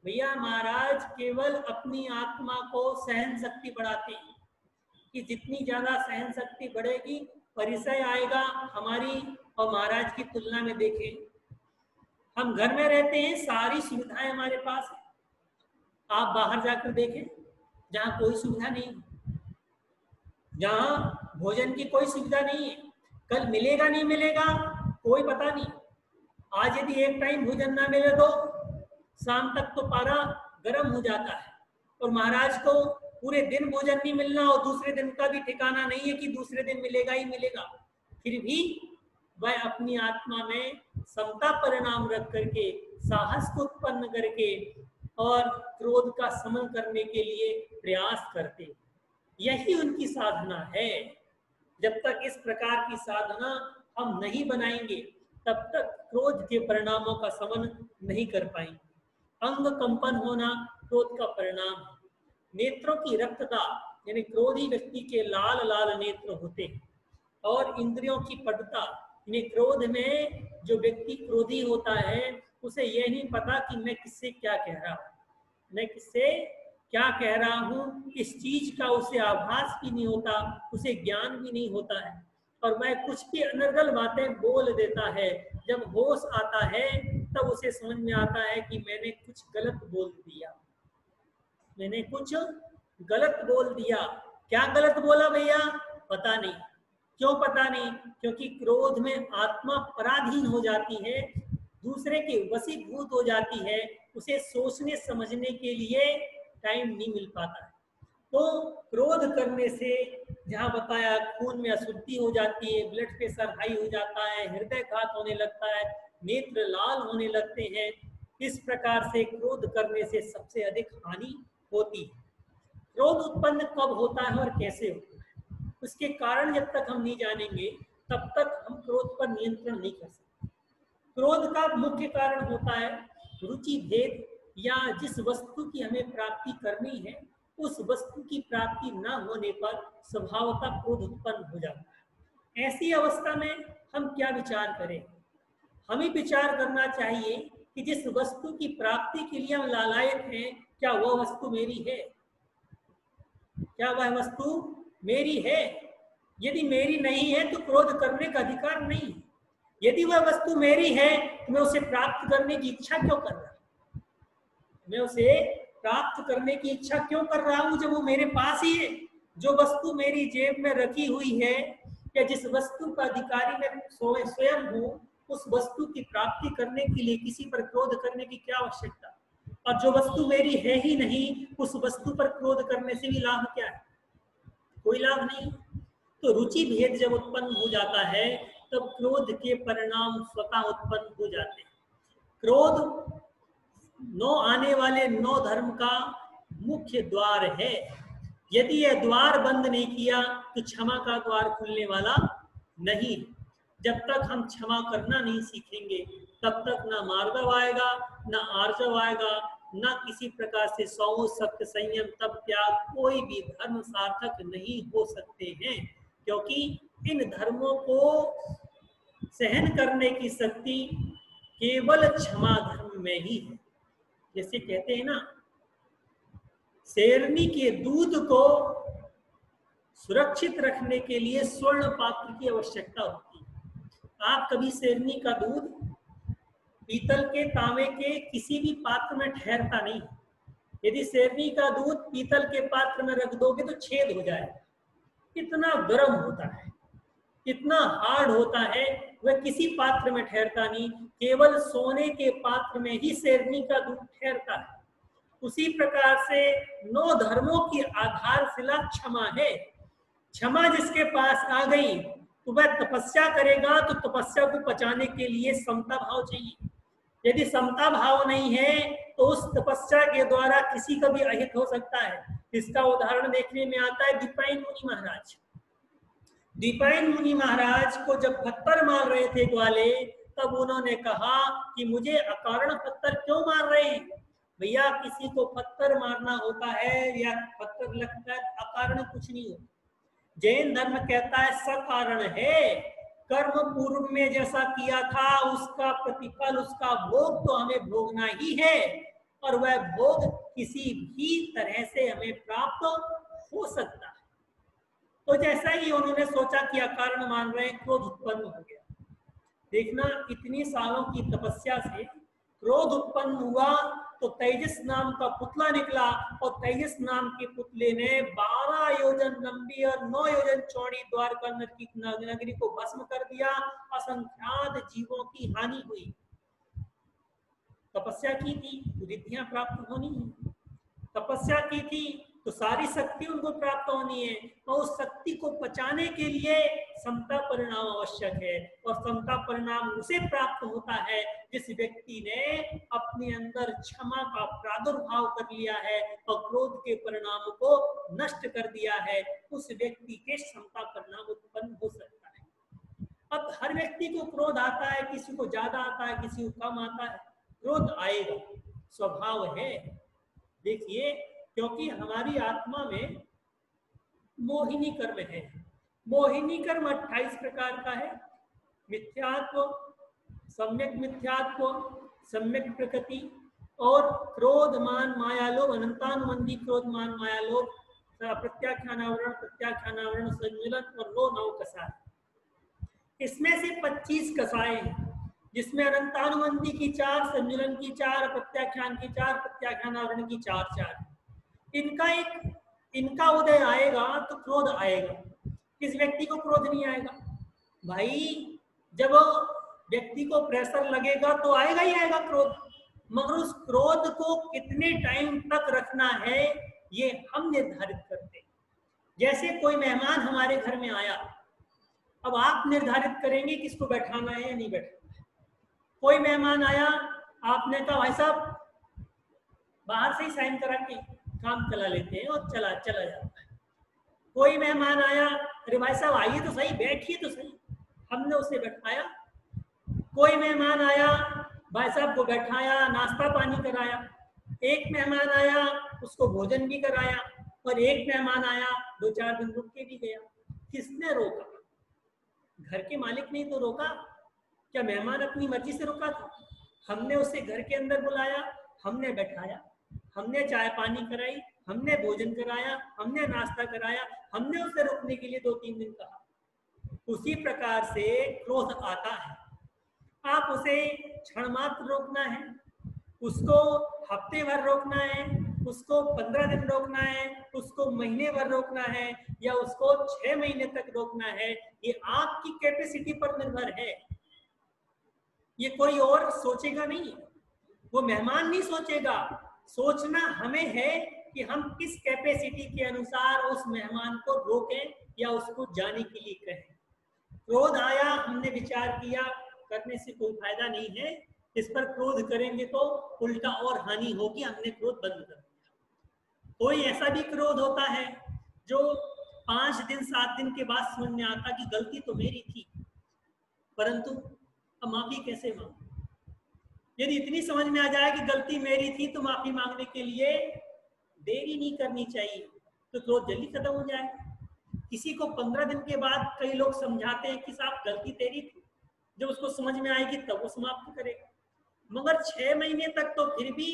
भैया महाराज केवल अपनी आत्मा को सहन शक्ति बढ़ाते हैं कि जितनी ज्यादा सहन शक्ति बढ़ेगी परिचय आएगा हमारी और महाराज की तुलना में। देखें, हम घर में रहते हैं, सारी सुविधाएं हमारे पास है। आप बाहर जाकर देखें, जहाँ कोई सुविधा नहीं है, जहाँ भोजन की कोई सुविधा नहीं है, कल मिलेगा नहीं मिलेगा कोई पता नहीं। आज यदि एक टाइम भोजन ना मिले तो शाम तक तो पारा गर्म हो जाता है। और महाराज को पूरे दिन भोजन नहीं मिलना और दूसरे दिन का भी ठिकाना नहीं है कि दूसरे दिन मिलेगा ही मिलेगा। फिर भी वह अपनी आत्मा में समता परिणाम रख करके, साहस को उत्पन्न करके और क्रोध का शमन करने के लिए प्रयास करते। यही उनकी साधना है। जब तक इस प्रकार की साधना हम नहीं बनाएंगे तब तक क्रोध के परिणामों का शमन नहीं कर पाएंगे। अंग कंपन होना क्रोध का परिणाम है। नेत्रों की रक्तता, यानी क्रोधी व्यक्ति के लाल लाल नेत्र होते हैं। और इंद्रियों की पटुता, यानी क्रोध में जो व्यक्ति क्रोधी होता है उसे यह नहीं पता कि मैं किससे क्या कह रहा हूँ, मैं किससे क्या कह रहा हूँ, इस चीज का उसे आभास भी नहीं होता, उसे ज्ञान भी नहीं होता है और वह कुछ भी अनर्गल बातें बोल देता है। जब होश आता है तब उसे समझ में आता है कि मैंने कुछ गलत बोल दिया, मैंने कुछ गलत बोल दिया। क्या गलत बोला भैया? पता नहीं। क्यों पता नहीं? क्योंकि क्रोध में आत्मा पराधीन हो जाती है, दूसरे के वशीभूत हो जाती है, उसे सोचने समझने के लिए टाइम नहीं मिल पाता है। तो क्रोध करने से जहाँ बताया खून में अशुद्धि हो जाती है, ब्लड प्रेशर हाई हो जाता है, हृदयघात होने लगता है, नेत्र लाल होने लगते हैं। इस प्रकार से क्रोध करने से सबसे अधिक हानि होती है। क्रोध उत्पन्न कब होता है और कैसे होता है, उसके कारण जब तक हम नहीं जानेंगे तब तक हम क्रोध पर नियंत्रण नहीं कर सकते। क्रोध का मुख्य कारण होता है रुचि भेद, या जिस वस्तु की हमें प्राप्ति करनी है उस वस्तु की प्राप्ति न होने पर स्वभावतः क्रोध उत्पन्न हो जाता है। ऐसी अवस्था में हम क्या विचार करें? हमें विचार करना चाहिए कि जिस वस्तु की प्राप्ति के लिए हम लालायित हैं, क्या वह वस्तु मेरी है? क्या वह वस्तु मेरी है? यदि मेरी नहीं है तो क्रोध करने का अधिकार नहीं है। यदि वह वस्तु मेरी है तो मैं उसे प्राप्त करने की इच्छा क्यों कर रहा हूं? मैं उसे प्राप्त करने की इच्छा क्यों कर रहा हूं जब वो मेरे पास ही है? जो वस्तु मेरी जेब में रखी हुई है या जिस वस्तु का अधिकारी मैं स्वयं हूं, उस वस्तु की प्राप्ति करने के लिए किसी पर क्रोध करने की क्या आवश्यकता? और जो वस्तु मेरी है ही नहीं, उस वस्तु पर क्रोध करने से भी लाभ क्या है? कोई लाभ नहीं। तो रुचि भेद जब उत्पन्न हो जाता है तब क्रोध के परिणाम स्वतः उत्पन्न हो जाते हैं। क्रोध 9 आने वाले 9 धर्म का मुख्य द्वार है। यदि यह द्वार बंद नहीं किया तो क्षमा का द्वार खुलने वाला नहीं। जब तक हम क्षमा करना नहीं सीखेंगे तब तक ना मार्दव आएगा, ना आर्जव आएगा, ना किसी प्रकार से सौ सत्य संयम तप त्याग कोई भी धर्म सार्थक नहीं हो सकते हैं, क्योंकि इन धर्मों को सहन करने की शक्ति केवल क्षमा धर्म में ही है। जैसे कहते हैं ना, शेरनी के दूध को सुरक्षित रखने के लिए स्वर्ण पात्र की आवश्यकता होती है। आप कभी शेरनी का दूध पीतल के, तांबे के किसी भी पात्र में ठहरता नहीं। यदि शेरनी का दूध पीतल के पात्र में रख दोगे तो छेद हो जाएगा, इतना गर्म होता है, इतना हार्ड होता है, वह किसी पात्र में ठहरता नहीं। केवल सोने के पात्र में ही शेरनी का दूध ठहरता है। उसी प्रकार से 9 धर्मों की आधारशिला क्षमा है। क्षमा जिसके पास आ गई तो वह तपस्या करेगा, तो तपस्या को पचाने के लिए समता भाव चाहिए। यदि समता भाव नहीं है तो उस तपस्या के द्वारा किसी का भी अहित हो सकता है। इसका उदाहरण देखने में आता है दीपायन मुनि महाराज। दीपायन मुनि महाराज को जब पत्थर मार रहे थे ग्वाले, तब उन्होंने कहा कि मुझे अकारण पत्थर क्यों मार रहे हैं? भैया, किसी को पत्थर मारना होता है या पत्थर लगता है, अकारण कुछ नहीं होता। जैन धर्म कहता है सकारण है। कर्म पूर्व में जैसा किया था उसका प्रतिफल, उसका भोग तो हमें भोगना ही है, और वह भोग किसी भी तरह से हमें प्राप्त हो सकता है। तो जैसा ही उन्होंने सोचा कि अकारण मान रहे, क्रोध उत्पन्न हो गया। देखना, इतनी सालों की तपस्या से क्रोध उत्पन्न हुआ तो तेजस नाम का पुतला निकला, और तेजस नाम के पुतले ने 12 योजन लंबी और 9 योजन चौड़ी द्वारका नगरी को भस्म कर दिया। असंख्यात जीवों की हानि हुई। तपस्या की थी तो रिद्धियां प्राप्त होनी है, तपस्या की थी तो सारी शक्ति उनको प्राप्त होनी है, और उस शक्ति को पचाने के लिए समता परिणाम आवश्यक है। और समता परिणाम उसे प्राप्त होता है जिस व्यक्ति ने अपने अंदर क्षमा का प्रादुर्भाव कर लिया है और क्रोध के परिणामों को नष्ट कर दिया है। उस व्यक्ति के समता परिणाम उत्पन्न हो सकता है। अब हर व्यक्ति को क्रोध आता है, किसी को ज्यादा आता है, किसी को कम आता है। क्रोध आएगा, स्वभाव है। देखिए, क्योंकि हमारी आत्मा में मोहिनी कर्म है। मोहिनी कर्म 28 प्रकार का है। मिथ्यात्व, सम्यक मिथ्यात्व, सम्यक प्रकृति, और क्रोध मान माया लोभ, अनंतानुबंधी क्रोध मान माया लोभ, प्रत्याख्यानावरण, प्रत्याख्यानावरण, संमिलन और 9 कसाय। इसमें से 25 कसाएं हैं, जिसमें अनंतानुबंधी की 4, संमिलन की 4, प्रत्याख्यान की 4, प्रत्याख्यानावरण की 4। इनका उदय आएगा तो क्रोध आएगा। किस व्यक्ति को क्रोध नहीं आएगा? भाई, जब व्यक्ति को प्रेशर लगेगा तो आएगा ही आएगा क्रोध, मगर उस क्रोध को कितने टाइम तक रखना है ये हम निर्धारित करते हैं। जैसे कोई मेहमान हमारे घर में आया, अब आप निर्धारित करेंगे किसको बैठाना है या नहीं बैठाना है। कोई मेहमान आया, आपने कहा भाई साहब बाहर से ही साइन करा के काम चला लेते हैं, और चला जाता है। कोई मेहमान आया, अरे भाई साहब आइए तो सही, बैठिए तो सही, हमने उसे बैठाया। कोई मेहमान आया, भाई साहब को बैठाया, नाश्ता पानी कराया। एक मेहमान आया, उसको भोजन भी कराया, और एक मेहमान आया 2-4 दिन रुक के भी गया। किसने रोका? घर के मालिक ने तो रोका। क्या मेहमान अपनी मर्जी से रुका था? हमने उसे घर के अंदर बुलाया, हमने बैठाया, हमने चाय पानी कराई, हमने भोजन कराया, हमने नाश्ता कराया, हमने उसे रुकने के लिए 2-3 दिन कहा। उसी प्रकार से क्रोध आता है। आप उसे क्षण मात्र रोकना है, उसको हफ्ते भर रोकना है, उसको 15 दिन रोकना है, उसको महीने भर रोकना है, या उसको 6 महीने तक रोकना है, ये आपकी कैपेसिटी पर निर्भर है। ये कोई और सोचेगा नहीं, वो मेहमान नहीं सोचेगा। सोचना हमें है कि हम किस कैपेसिटी के अनुसार उस मेहमान को रोकें या उसको जाने के लिए कहें। क्रोध आया, हमने विचार किया, करने से कोई फायदा नहीं है। इस पर क्रोध करेंगे तो उल्टा और हानि होगी। हमने क्रोध बंद कर दिया। कोई ऐसा भी क्रोध होता है जो 5 दिन 7 दिन के बाद समझ में आता कि गलती तो मेरी थी, परंतु अब माफी कैसे मांगूं। यदि इतनी समझ में आ जाए कि गलती मेरी थी तो माफी मांगने के लिए देरी नहीं करनी चाहिए, तो क्रोध जल्दी खत्म हो जाए। किसी को 15 दिन के बाद कई लोग समझाते हैं कि साहब गलती तेरी थी, जब उसको समझ में आएगी तब वो समाप्त करेगा। मगर 6 महीने तक तो फिर भी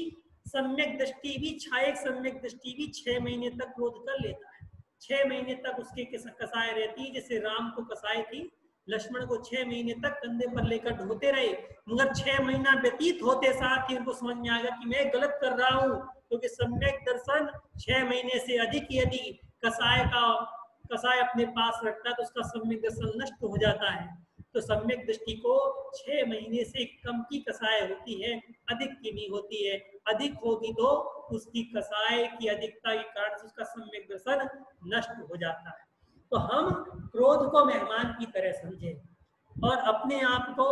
सम्यक दृष्टि भी, छायक सम्यक दृष्टि भी 6 महीने तक क्रोध कर लेता है। 6 महीने तक उसके कसाय रहती है, जैसे राम को कसाय थी, लक्ष्मण को 6 महीने तक कंधे पर लेकर ढोते रहे, मगर 6 महीना व्यतीत होते साथ ही उनको समझ में आएगा कि मैं गलत कर रहा हूँ, क्योंकि सम्यक दर्शन 6 महीने से अधिक यदि कसाय अपने पास रखता है तो उसका सम्यक दर्शन नष्ट हो जाता है। तो सम्यक दृष्टि को 6 महीने से कम की कसाय होती है, अधिक की नहीं होती है। अधिक होगी तो उसकी कसाय की अधिकता के कारण से उसका सम्यक दर्शन नष्ट हो जाता है। तो हम क्रोध को मेहमान की तरह समझें और अपने आप को,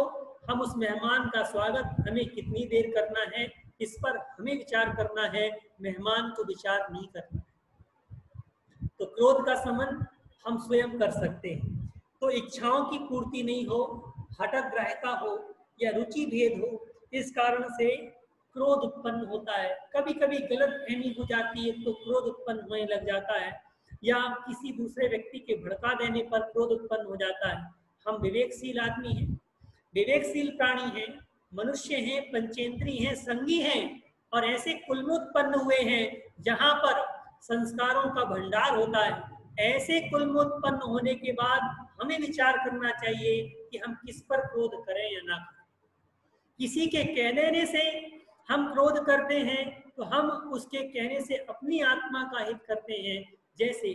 हम उस मेहमान का स्वागत हमें कितनी देर करना है इस पर हमें विचार करना है, मेहमान को विचार नहीं करना है। तो क्रोध का शमन हम स्वयं कर सकते हैं। तो इच्छाओं की पूर्ति नहीं हो, हठग्राह्यता हो या रुचि भेद हो, इस कारण से क्रोध उत्पन्न होता है। कभी कभी गलतफहमी हो जाती है तो क्रोध उत्पन्न होने लग जाता है, या किसी दूसरे व्यक्ति के भड़का देने पर क्रोध उत्पन्न हो जाता है। हम विवेकशील आदमी हैं, विवेकशील प्राणी हैं, मनुष्य हैं, पंचेंद्री हैं, संगी हैं, और ऐसे कुल में उत्पन्न हुए हैं जहां पर संस्कारों का भंडार होता है। ऐसे कुल में उत्पन्न होने के बाद हमें विचार करना चाहिए कि हम किस पर क्रोध करें या ना करें। किसी के कह देने से हम क्रोध करते हैं तो हम उसके कहने से अपनी आत्मा का हित करते हैं। जैसे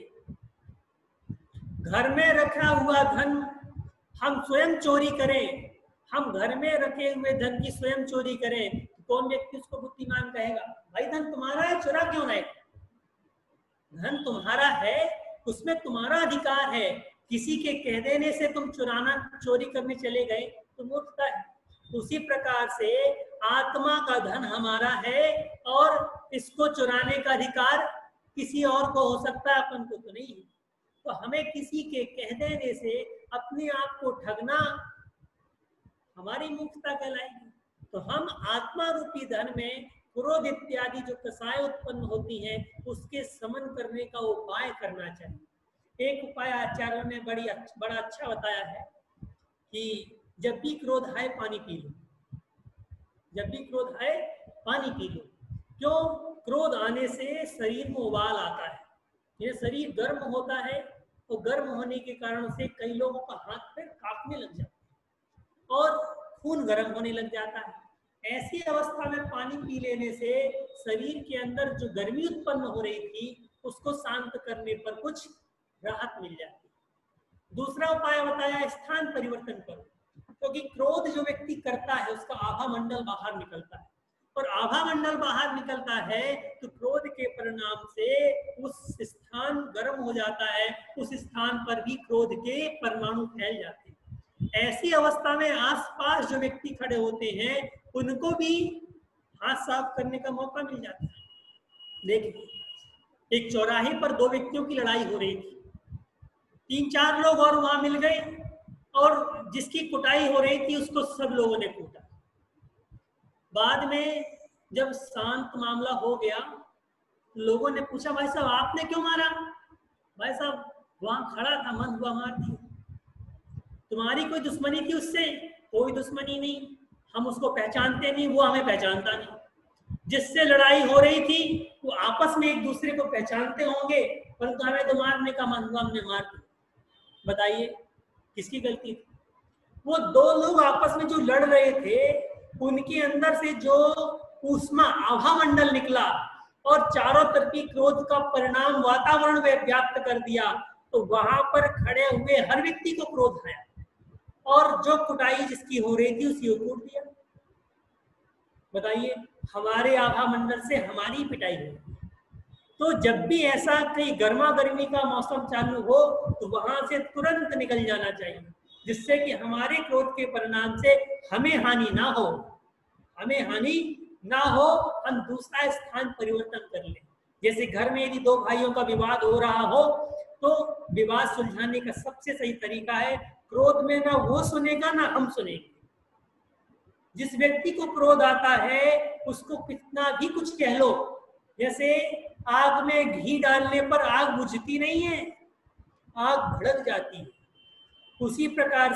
घर में रखा हुआ धन हम स्वयं चोरी करें, हम घर में रखे हुए धन की स्वयं चोरी करें, तो कौन व्यक्ति उसको बुद्धिमान कहेगा? भाई धन तुम्हारा है, चुरा क्यों रहे? धन तुम्हारा है, उसमें तुम्हारा अधिकार है। किसी के कह देने से तुम चोरी करने चले गए तो मूर्खता है। उसी प्रकार से आत्मा का धन हमारा है और इसको चुराने का अधिकार किसी और को हो सकता है, अपन को तो नहीं है। तो हमें किसी के कह देने से अपने आप को ठगना हमारी मूर्खता कहलाएगी। तो हम आत्मा रूपी धन में क्रोध इत्यादि जो कसाय उत्पन्न होती हैं उसके समन करने का उपाय करना चाहिए। एक उपाय आचार्यों ने बड़ा अच्छा बताया है कि जब भी क्रोध आए पानी पी लो, जब भी क्रोध आए पानी पी लो। क्यों? क्रोध आने से शरीर में उबाल आता है, ये शरीर गर्म होता है, तो गर्म होने के कारण से कई लोगों का हाथ पैर कांपने लग जाता है और खून गर्म होने लग जाता है। ऐसी अवस्था में पानी पी लेने से शरीर के अंदर जो गर्मी उत्पन्न हो रही थी उसको शांत करने पर कुछ राहत मिल जाती है। दूसरा उपाय बताया स्थान परिवर्तन करो, क्योंकि क्रोध जो व्यक्ति करता है उसका आभा मंडल बाहर निकलता है, और आभा मंडल बाहर निकलता है तो क्रोध के परिणाम से उस स्थान गर्म हो जाता है, उस स्थान पर भी क्रोध के परमाणु फैल जाते हैं। ऐसी अवस्था में आसपास जो व्यक्ति खड़े होते हैं उनको भी हाथ साफ करने का मौका मिल जाता है। देखिए, एक चौराहे पर दो व्यक्तियों की लड़ाई हो रही थी, 3-4 लोग और वहां मिल गए और जिसकी कुटाई हो रही थी उसको सब लोगों ने कूटा। बाद में जब शांत मामला हो गया, लोगों ने पूछा भाई साहब आपने क्यों मारा? भाई साहब वहां खड़ा था, मन हुआ मार दिया। तुम्हारी कोई दुश्मनी थी उससे? कोई दुश्मनी नहीं, हम उसको पहचानते नहीं, वो हमें पहचानता नहीं। जिससे लड़ाई हो रही थी वो आपस में एक दूसरे को पहचानते होंगे, परंतु हमें तो मारने का मन हुआ, हमने मार दिया। बताइए किसकी गलती थी? वो दो लोग आपस में जो लड़ रहे थे उनके अंदर से जो ऊष्मा आभा मंडल निकला और चारों तरफी क्रोध का परिणाम वातावरण में व्याप्त कर दिया, तो वहां पर खड़े हुए हर व्यक्ति को क्रोध आया और जो कुटाई जिसकी हो रही थी उसी को कूट दिया। बताइए, हमारे आभा मंडल से हमारी पिटाई हो। तो जब भी ऐसा कहीं गर्मा गर्मी का मौसम चालू हो तो वहां से तुरंत निकल जाना चाहिए, जिससे कि हमारे क्रोध के परिणाम से हमें हानि ना हो, हमें हानि ना हो, हम दूसरा स्थान परिवर्तन कर लें। जैसे घर में यदि दो भाइयों का विवाद हो रहा हो तो विवाद सुलझाने का सबसे सही तरीका है, क्रोध में ना वो सुनेगा ना हम सुनेंगे। जिस व्यक्ति को क्रोध आता है उसको कितना भी कुछ कह लो, जैसे आग में घी डालने पर आग बुझती नहीं है, आग भड़क जाती है। उसी प्रकार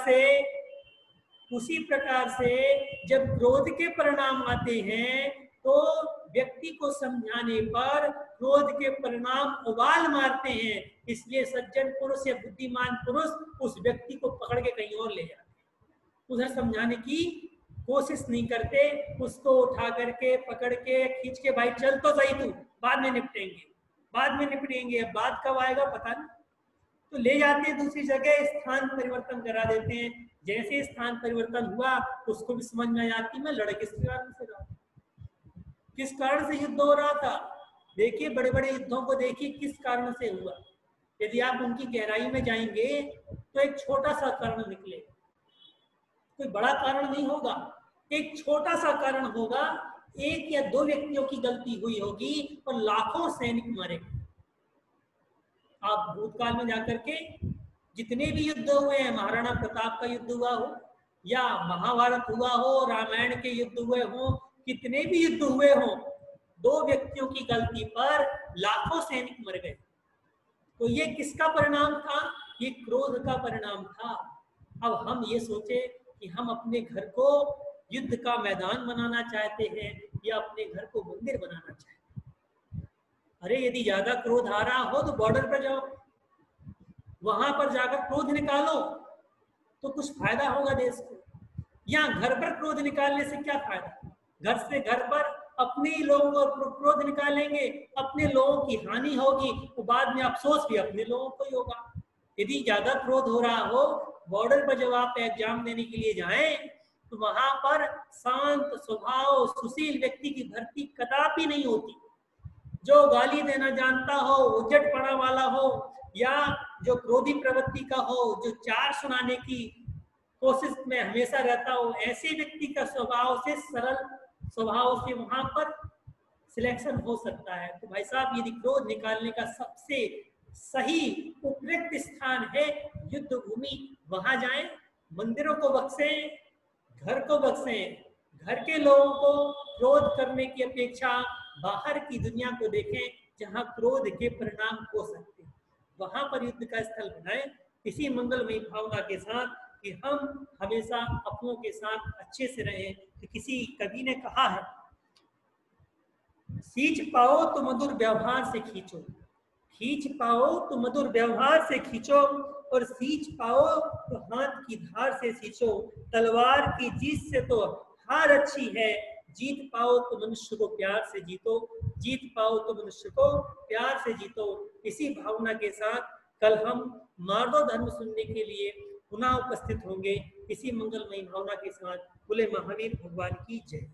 से जब क्रोध के परिणाम आते हैं तो व्यक्ति को समझाने पर क्रोध के परिणाम उबाल मारते हैं। इसलिए सज्जन पुरुष या बुद्धिमान पुरुष उस व्यक्ति को पकड़ के कहीं और ले जाते हैं, उधर समझाने की कोशिश नहीं करते, उसको उठा करके पकड़ के खींच के, भाई चल तो सही तू, बाद में निपटेंगे। अब बाद कब आएगा पता नहीं, तो ले जाते हैं दूसरी जगह, स्थान परिवर्तन करा देते हैं। जैसे स्थान परिवर्तन हुआ उसको भी समझ में आती, मैं लड़के किस कारण से रहा, किस कारण से युद्ध हो रहा था। देखिए बड़े बड़े युद्धों को देखिए किस कारण से हुआ। यदि आप उनकी गहराई में जाएंगे तो एक छोटा सा कारण निकले, कोई बड़ा कारण नहीं होगा, एक छोटा सा कारण होगा, एक या दो व्यक्तियों की गलती हुई होगी और लाखों सैनिक मरे। आप भूतकाल में जाकर के जितने भी युद्ध हुए हैं, महाराणा प्रताप का युद्ध हुआ हो या महाभारत हुआ हो, रामायण के युद्ध हुए हो, कितने भी युद्ध हुए हो, दो व्यक्तियों की गलती पर लाखों सैनिक मर गए। तो ये किसका परिणाम था? ये क्रोध का परिणाम था। अब हम ये सोचे कि हम अपने घर को युद्ध का मैदान बनाना चाहते हैं या अपने घर को मंदिर बनाना चाहते हैं। अरे यदि ज्यादा क्रोध आ रहा हो तो बॉर्डर पर जाओ, वहां पर जाकर क्रोध निकालो तो कुछ फायदा होगा देश को। यहाँ घर पर क्रोध निकालने से क्या फायदा? घर से घर पर अपने ही लोगों को क्रोध निकालेंगे, अपने लोगों की हानि होगी, तो बाद में अफसोस भी अपने लोगों को ही होगा। यदि ज्यादा क्रोध हो रहा हो, बॉर्डर पर जब आप एग्जाम देने के लिए जाएं तो वहां पर शांत स्वभाव सुशील व्यक्ति की भर्ती कदापि नहीं होती। जो गाली देना जानता हो, उजट पड़ा वाला हो, या जो क्रोधी प्रवृत्ति का हो, जो चार सुनाने की कोशिश में हमेशा रहता हो, ऐसे व्यक्ति का स्वभाव से, सरल स्वभाव से वहां पर सिलेक्शन हो सकता है। तो भाई साहब यदि क्रोध निकालने का सबसे सही उपयुक्त स्थान है युद्ध भूमि, वहां जाएं, मंदिरों को बख्शें, घर को बख्शें, घर के लोगों को क्रोध करने की अपेक्षा बाहर की दुनिया को देखें जहां क्रोध के परिणाम हो सकते हैं, वहां पर युद्ध का स्थल बनाएं, इसी मंगलमयी भावना के साथ कि हम हमेशा अपनों के साथ अच्छे से रहें। तो किसी कवि ने कहा है, खींच पाओ तो मधुर व्यवहार से खींचो, खींच पाओ तो मधुर व्यवहार से खींचो, और सींच पाओ तो हाथ की धार से सींचो। तलवार की जीत से तो हार अच्छी है, जीत पाओ तो मनुष्य को प्यार से जीतो, जीत पाओ तो मनुष्य को प्यार से जीतो। इसी भावना के साथ कल हम मार्दो धर्म सुनने के लिए पुनः उपस्थित होंगे। इसी मंगलमयी भावना के साथ बोले महावीर भगवान की जय।